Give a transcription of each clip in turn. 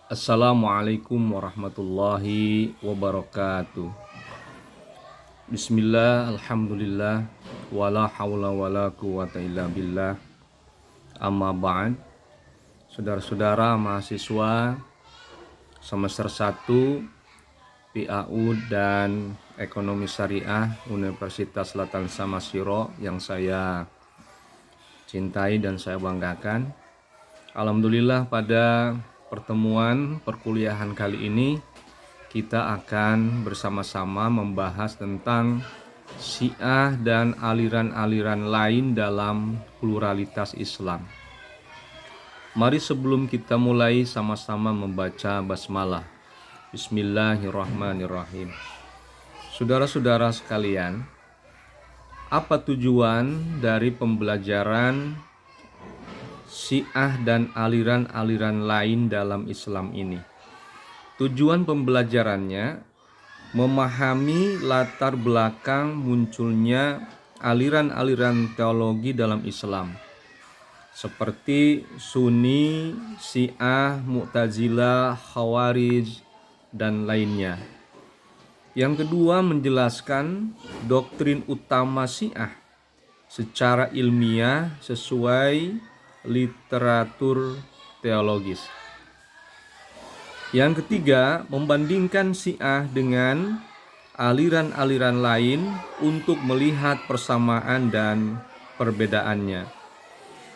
Assalamualaikum warahmatullahi wabarakatuh. Bismillah, alhamdulillah, wala hawla wala quwata illa billah. Amma ba'd. Saudara-saudara mahasiswa semester 1 PAU dan Ekonomi Syariah Universitas Selatan Samosir yang saya cintai dan saya banggakan. Alhamdulillah, pada pertemuan perkuliahan kali ini kita akan bersama-sama membahas tentang Syiah dan aliran-aliran lain dalam pluralitas Islam. Mari sebelum kita mulai sama-sama membaca basmalah. Bismillahirrahmanirrahim. Saudara-saudara sekalian, apa tujuan dari pembelajaran Syiah dan aliran-aliran lain dalam Islam ini? Tujuan pembelajarannya memahami latar belakang munculnya aliran-aliran teologi dalam Islam, seperti Sunni, Syiah, Mu'tazilah, Khawarij, dan lainnya. Yang kedua, menjelaskan doktrin utama Syiah secara ilmiah sesuai literatur teologis. Yang ketiga, membandingkan Syiah dengan aliran-aliran lain untuk melihat persamaan dan perbedaannya.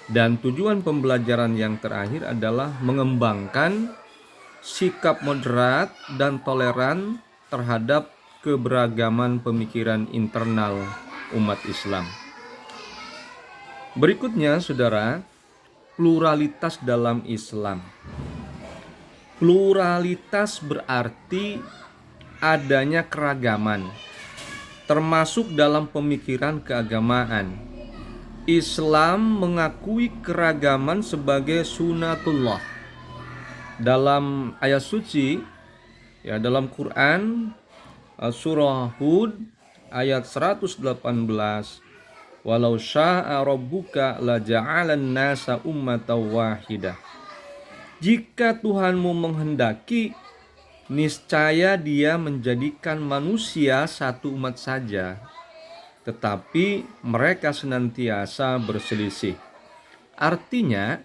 Dan tujuan pembelajaran yang terakhir adalah mengembangkan sikap moderat dan toleran terhadap keberagaman pemikiran internal umat Islam. Berikutnya, saudara, pluralitas dalam Islam. Pluralitas berarti adanya keragaman, termasuk dalam pemikiran keagamaan. Islam mengakui keragaman sebagai sunatullah. Dalam ayat suci, dalam Quran, surah Hud ayat 118, walau syaa rabbuka la ja'alan nasa ummatan wahidah. Jika Tuhanmu menghendaki, niscaya Dia menjadikan manusia satu umat saja, tetapi mereka senantiasa berselisih. Artinya,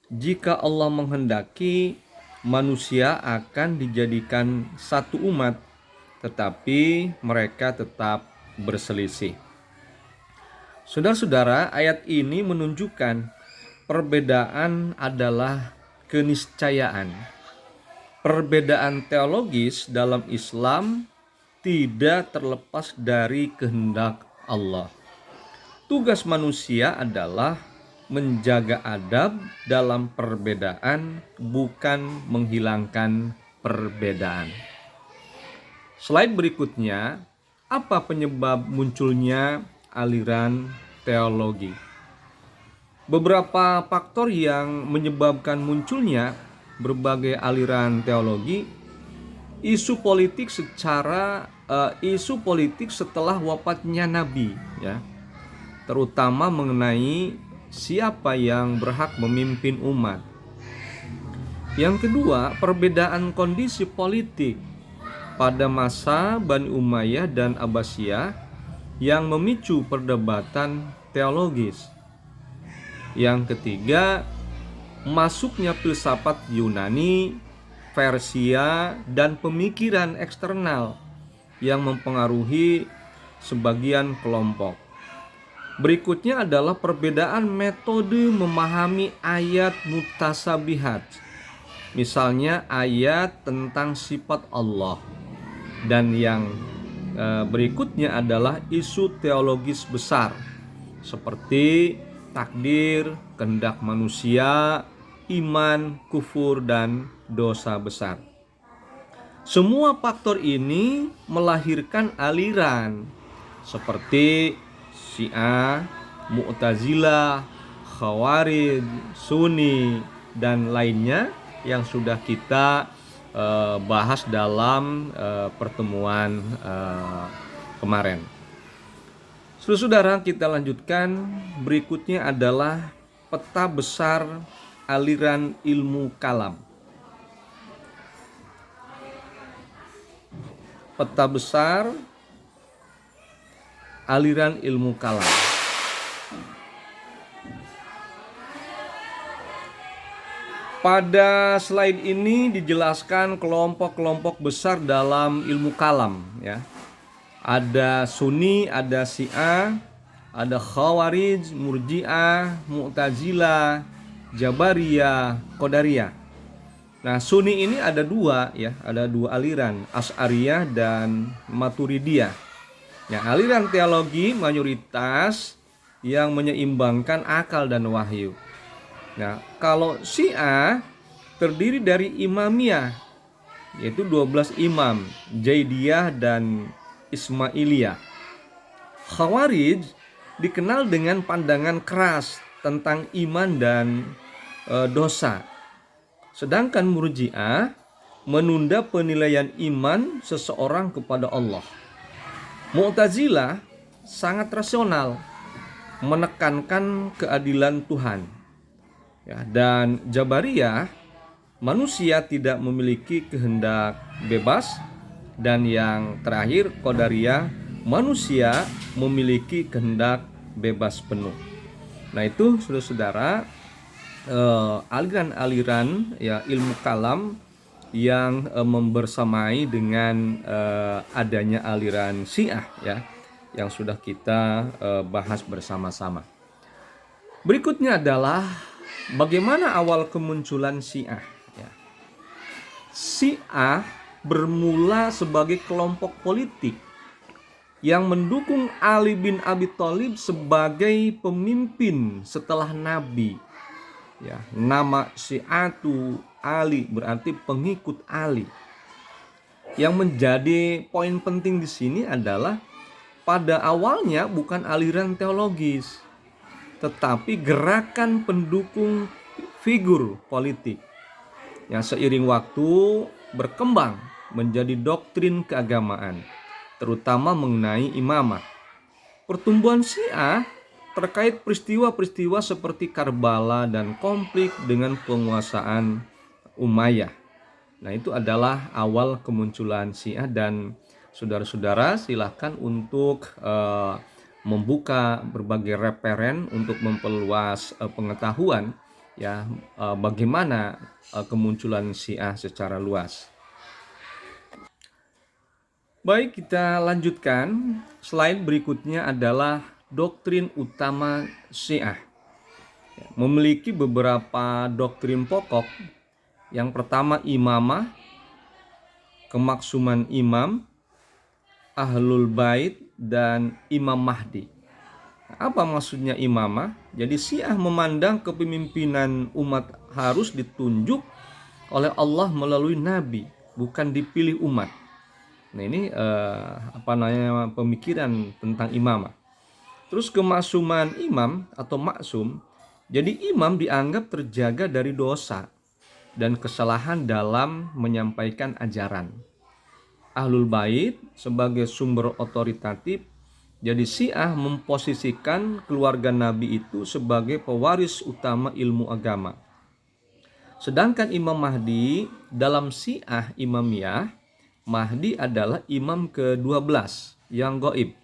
jika Allah menghendaki, manusia akan dijadikan satu umat, tetapi mereka tetap berselisih. Saudara-saudara, ayat ini menunjukkan perbedaan adalah keniscayaan. Perbedaan teologis dalam Islam tidak terlepas dari kehendak Allah. Tugas manusia adalah menjaga adab dalam perbedaan, bukan menghilangkan perbedaan. Slide berikutnya, apa penyebab munculnya aliran teologi? Beberapa faktor yang menyebabkan munculnya berbagai aliran teologi. Isu politik setelah wafatnya Nabi, terutama mengenai siapa yang berhak memimpin umat. Yang kedua, perbedaan kondisi politik pada masa Bani Umayyah dan Abbasiyah yang memicu perdebatan teologis. Yang ketiga, masuknya filsafat Yunani, Persia, dan pemikiran eksternal yang mempengaruhi sebagian kelompok. Berikutnya adalah perbedaan metode memahami ayat mutasabihat, misalnya ayat tentang sifat Allah. Dan yang berikutnya adalah isu teologis besar seperti takdir, kehendak manusia, iman, kufur, dan dosa besar. Semua faktor ini melahirkan aliran seperti Syiah, Mu'tazilah, Khawarij, Sunni, dan lainnya yang sudah kita bahas dalam pertemuan kemarin. Saudara, kita lanjutkan. Berikutnya adalah peta besar aliran ilmu kalam. peta besar aliran ilmu kalam. Pada slide ini dijelaskan kelompok-kelompok besar dalam ilmu kalam, ya. Ada Sunni, ada Syiah, ada Khawarij, Murji'ah, Mu'tazilah, Jabariyah, Qadariyah. Nah, Sunni ini ada dua, ya, ada dua aliran, Asy'ariyah dan Maturidiyah. Ya, aliran teologi mayoritas yang menyeimbangkan akal dan wahyu. Nah, kalau Syiah terdiri dari Imamiyah, yaitu 12 imam, Zaidiyah dan Ismailiyah. Khawarij dikenal dengan pandangan keras tentang iman dan dosa. Sedangkan Murji'ah menunda penilaian iman seseorang kepada Allah. Mu'tazilah sangat rasional, menekankan keadilan Tuhan. Ya, dan Jabariyah, manusia tidak memiliki kehendak bebas. Dan yang terakhir, Qadariyah, manusia memiliki kehendak bebas penuh. Nah, itu saudara-saudara, aliran-aliran, ya, ilmu kalam yang membersamai dengan adanya aliran Syiah, ya, yang sudah kita bahas bersama-sama. Berikutnya adalah bagaimana awal kemunculan Syiah, ya. Syiah bermula sebagai kelompok politik yang mendukung Ali bin Abi Thalib sebagai pemimpin setelah Nabi. Ya, nama Syiatu Ali berarti pengikut Ali. Yang menjadi poin penting di sini adalah pada awalnya bukan aliran teologis, tetapi gerakan pendukung figur politik yang seiring waktu berkembang menjadi doktrin keagamaan, terutama mengenai imamah. Pertumbuhan Syiah terkait peristiwa-peristiwa seperti Karbala dan konflik dengan penguasaan Umayyah. Nah, itu adalah awal kemunculan Syiah, dan saudara-saudara silahkan untuk membuka berbagai referen untuk memperluas pengetahuan, ya, bagaimana kemunculan Syiah secara luas. Baik, kita lanjutkan. Slide berikutnya adalah doktrin utama Syiah. Memiliki beberapa doktrin pokok. Yang pertama imamah, kemaksuman imam, ahlul bait, dan Imam Mahdi. Apa maksudnya imamah? Jadi Syiah memandang kepemimpinan umat harus ditunjuk oleh Allah melalui nabi, bukan dipilih umat. Nah, ini pemikiran tentang imamah. Terus kemaksuman imam atau maksum. Jadi imam dianggap terjaga dari dosa dan kesalahan dalam menyampaikan ajaran. Ahlul bait sebagai sumber otoritatif. Jadi Syiah memposisikan keluarga Nabi itu sebagai pewaris utama ilmu agama. Sedangkan Imam Mahdi dalam Syiah Imamiyah, Mahdi adalah imam ke-12 yang gaib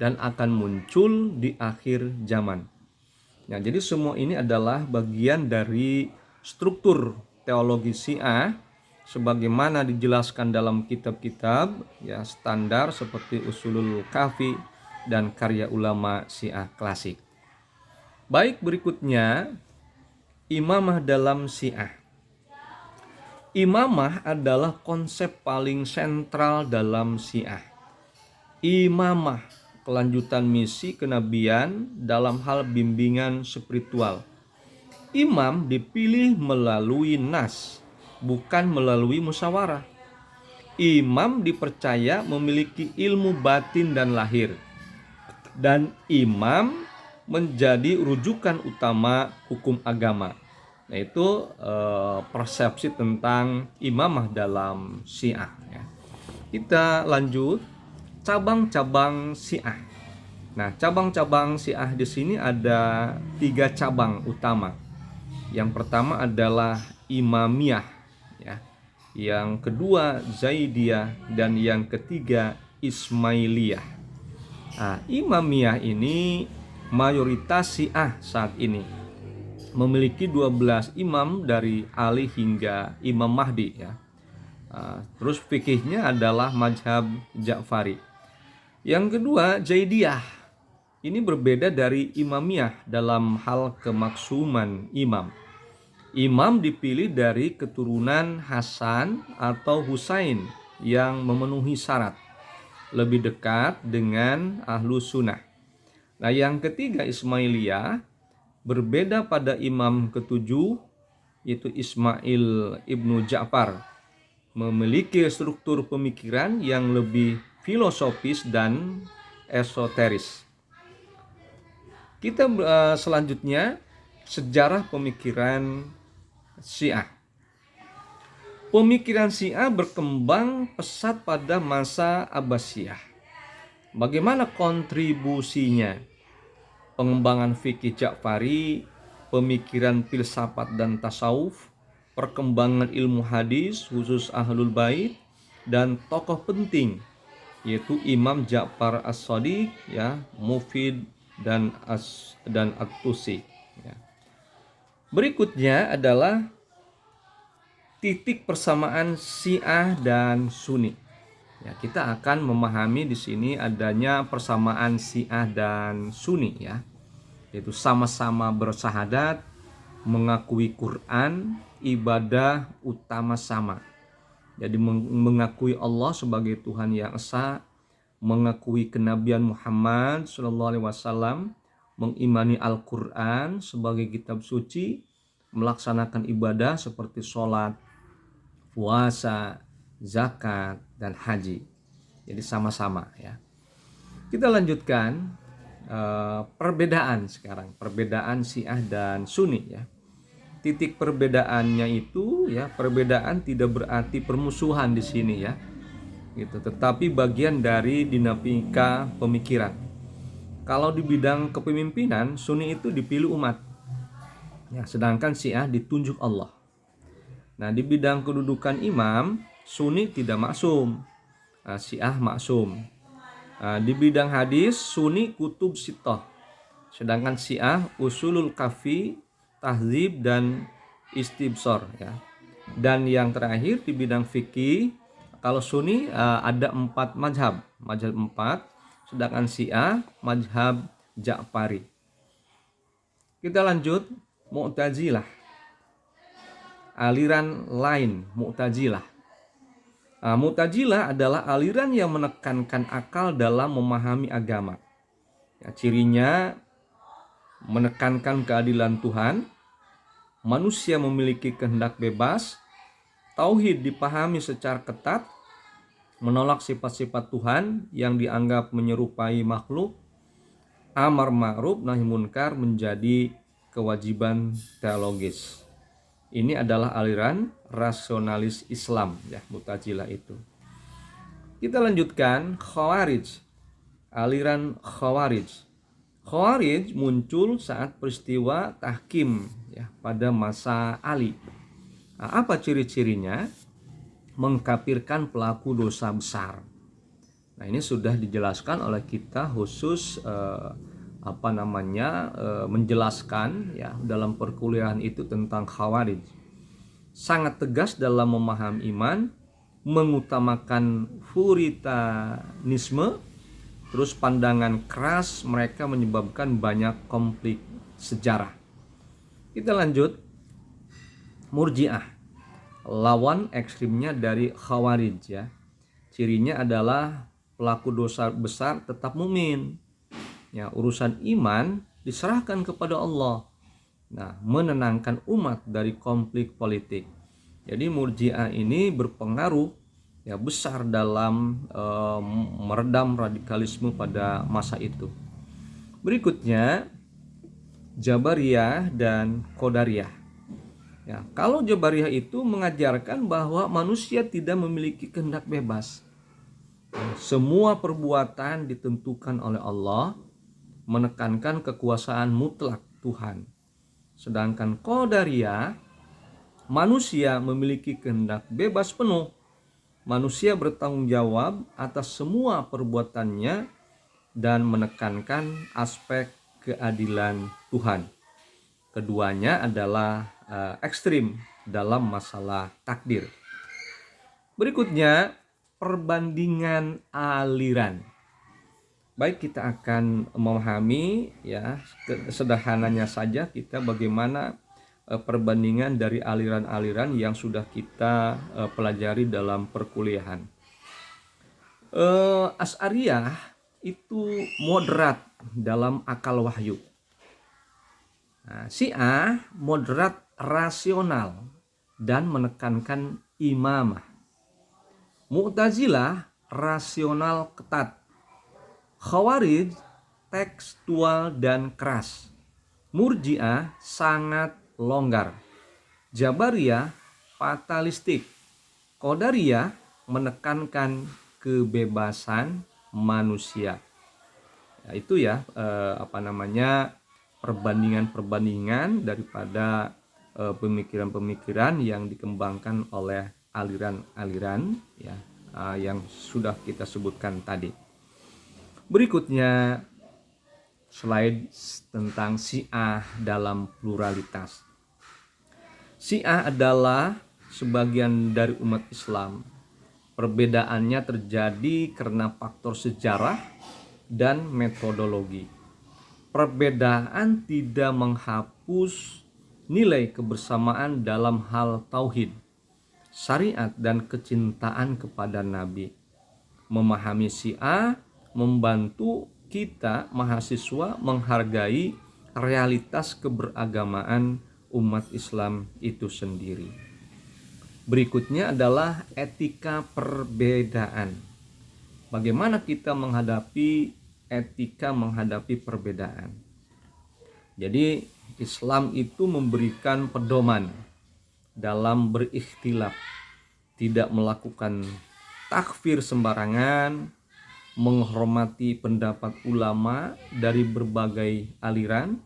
dan akan muncul di akhir zaman. Nah, jadi semua ini adalah bagian dari struktur teologi Syiah sebagaimana dijelaskan dalam kitab-kitab, ya, standar seperti Ushulul Kafi dan karya ulama Syiah klasik. Baik, berikutnya imamah dalam Syiah. Imamah adalah konsep paling sentral dalam Syiah. Imamah, kelanjutan misi kenabian dalam hal bimbingan spiritual. Imam dipilih melalui nas, bukan melalui musyawarah. Imam dipercaya memiliki ilmu batin dan lahir. Dan imam menjadi rujukan utama hukum agama. Nah, itu persepsi tentang imamah dalam Syiah, ya. Kita lanjut cabang-cabang Syiah. Nah, cabang-cabang Syiah di sini ada 3 cabang utama. Yang pertama adalah Imamiyah, ya. yang kedua Zaidiyah, dan yang ketiga Ismailiyah. Nah, Imamiyah ini mayoritas Syiah saat ini, memiliki 12 imam dari Ali hingga Imam Mahdi ya. Terus fikihnya adalah mazhab Ja'fari. Yang kedua Zaidiyah. Ini berbeda dari Imamiyah dalam hal kemaksuman imam. Imam dipilih dari keturunan Hasan atau Husain yang memenuhi syarat, lebih dekat dengan ahlu sunnah. Nah, yang ketiga Ismailiyah berbeda pada imam ketujuh, yaitu Ismail ibnu Ja'far, memiliki struktur pemikiran yang lebih filosofis dan esoteris. Kita selanjutnya sejarah pemikiran Syiah. Pemikiran Syiah berkembang pesat pada masa Abbasiyah. Bagaimana kontribusinya? Pengembangan fikih Ja'fari, pemikiran filsafat dan tasawuf, perkembangan ilmu hadis khusus Ahlul Bait, dan tokoh penting yaitu Imam Ja'far As-Shadiq ya, Mufid dan At-Tusi ya. Berikutnya adalah titik persamaan Syiah dan Sunni. Ya, kita akan memahami di sini adanya persamaan Syiah dan Sunni ya, yaitu sama-sama bersahadat, mengakui Quran, ibadah utama sama. Jadi mengakui Allah sebagai Tuhan yang esa, mengakui kenabian Muhammad SAW, mengimani Al-Quran sebagai kitab suci, melaksanakan ibadah seperti sholat, puasa, zakat, dan haji. Jadi sama-sama ya. Kita lanjutkan perbedaan sekarang, perbedaan Syiah dan Sunni ya. Titik perbedaannya itu ya, perbedaan tidak berarti permusuhan di sini ya. Gitu, tetapi bagian dari dinamika pemikiran. Kalau di bidang kepemimpinan, Sunni itu dipilih umat. Ya, sedangkan Syiah ditunjuk Allah. Nah, di bidang kedudukan imam, Sunni tidak maksum, Syiah maksum. Di bidang hadis, Sunni kutub sittah, sedangkan Syiah usulul kafi, tahzib, dan istibsar ya. Dan yang terakhir di bidang fikih, kalau Sunni ada 4 mazhab 4, sedangkan Syiah mazhab Ja'fari. Kita lanjut Mu'tazilah. Aliran lain Mu'tazilah. Mu'tazilah adalah aliran yang menekankan akal dalam memahami agama. Ya, cirinya menekankan keadilan Tuhan, manusia memiliki kehendak bebas, tauhid dipahami secara ketat, menolak sifat-sifat Tuhan yang dianggap menyerupai makhluk, amar ma'ruf nahi munkar menjadi kewajiban teologis. Ini adalah aliran rasionalis Islam ya, Mu'tazilah itu. Kita lanjutkan Khawarij. Aliran Khawarij. Khawarij muncul saat peristiwa tahkim ya, pada masa Ali. Apa ciri-cirinya? Mengkafirkan pelaku dosa besar. Nah, ini sudah dijelaskan oleh kita khusus menjelaskan ya dalam perkuliahan itu tentang Khawarij. Sangat tegas dalam memahami iman, mengutamakan puritanisme, terus pandangan keras mereka menyebabkan banyak konflik sejarah. Kita lanjut Murji'ah, lawan ekstrimnya dari Khawarij ya. Cirinya adalah pelaku dosa besar tetap mukmin. Ya, urusan iman diserahkan kepada Allah. Nah, menenangkan umat dari konflik politik. Jadi Murji'ah ini berpengaruh ya besar dalam meredam radikalisme pada masa itu. Berikutnya Jabariyah dan Qadariyah. Ya, kalau Jabariyah itu mengajarkan bahwa manusia tidak memiliki kehendak bebas. Semua perbuatan ditentukan oleh Allah, menekankan kekuasaan mutlak Tuhan. Sedangkan Qadariyah manusia memiliki kehendak bebas penuh. Manusia bertanggung jawab atas semua perbuatannya dan menekankan aspek keadilan Tuhan. Keduanya adalah ekstrim dalam masalah takdir. Berikutnya, perbandingan aliran. Baik, kita akan memahami ya sederhananya saja kita bagaimana perbandingan dari aliran-aliran yang sudah kita pelajari dalam perkuliahan. Asy'ariyah itu moderat dalam akal wahyu. Nah, Syiah moderat rasional dan menekankan imamah. Mu'tazilah rasional ketat. Khawarij tekstual dan keras. Murji'ah sangat longgar. Jabariyah fatalistik. Qadariyah menekankan kebebasan manusia. Ya, itu ya perbandingan daripada pemikiran-pemikiran yang dikembangkan oleh aliran-aliran ya yang sudah kita sebutkan tadi. Berikutnya slide tentang Syiah dalam pluralitas. Syiah adalah sebagian dari umat Islam. Perbedaannya terjadi karena faktor sejarah dan metodologi. Perbedaan tidak menghapus nilai kebersamaan dalam hal tauhid, syariat, dan kecintaan kepada Nabi. Memahami Syiah membantu kita mahasiswa menghargai realitas keberagamaan umat Islam itu sendiri. Berikutnya adalah etika perbedaan. Bagaimana kita menghadapi perbedaan. Jadi Islam itu memberikan pedoman dalam berikhtilaf, tidak melakukan takfir sembarangan, menghormati pendapat ulama dari berbagai aliran,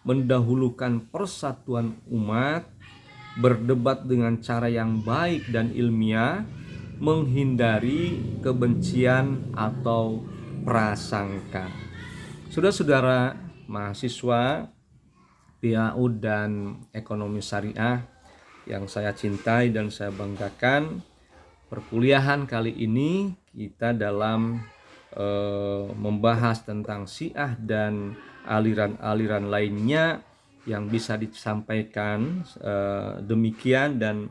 mendahulukan persatuan umat, berdebat dengan cara yang baik dan ilmiah, menghindari kebencian atau prasangka. Saudara-saudara mahasiswa PAUD dan Ekonomi Syariah yang saya cintai dan saya banggakan, perkuliahan kali ini kita dalam membahas tentang Syiah dan aliran-aliran lainnya yang bisa disampaikan demikian, dan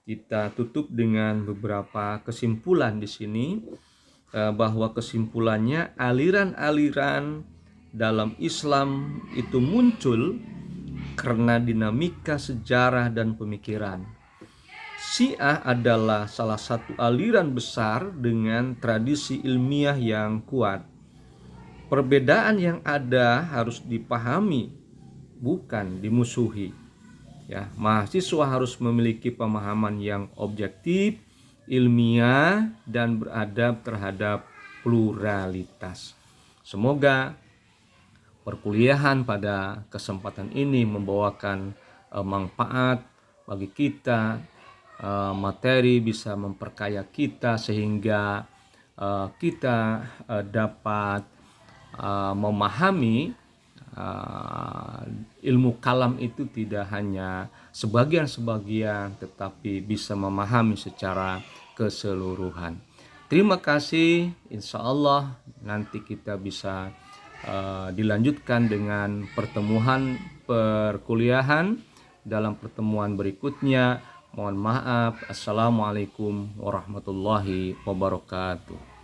kita tutup dengan beberapa kesimpulan di sini, bahwa kesimpulannya aliran-aliran dalam Islam itu muncul karena dinamika sejarah dan pemikiran. Syiah adalah salah satu aliran besar dengan tradisi ilmiah yang kuat. Perbedaan yang ada harus dipahami, bukan dimusuhi. Ya, mahasiswa harus memiliki pemahaman yang objektif, ilmiah, dan beradab terhadap pluralitas. Semoga perkuliahan pada kesempatan ini membawakan manfaat bagi kita, materi bisa memperkaya kita sehingga kita dapat memahami ilmu kalam itu tidak hanya sebagian-sebagian, tetapi bisa memahami secara keseluruhan. Terima kasih. Insya Allah nanti kita bisa dilanjutkan dengan perkuliahan dalam pertemuan berikutnya. Mohon maaf. Assalamualaikum warahmatullahi wabarakatuh.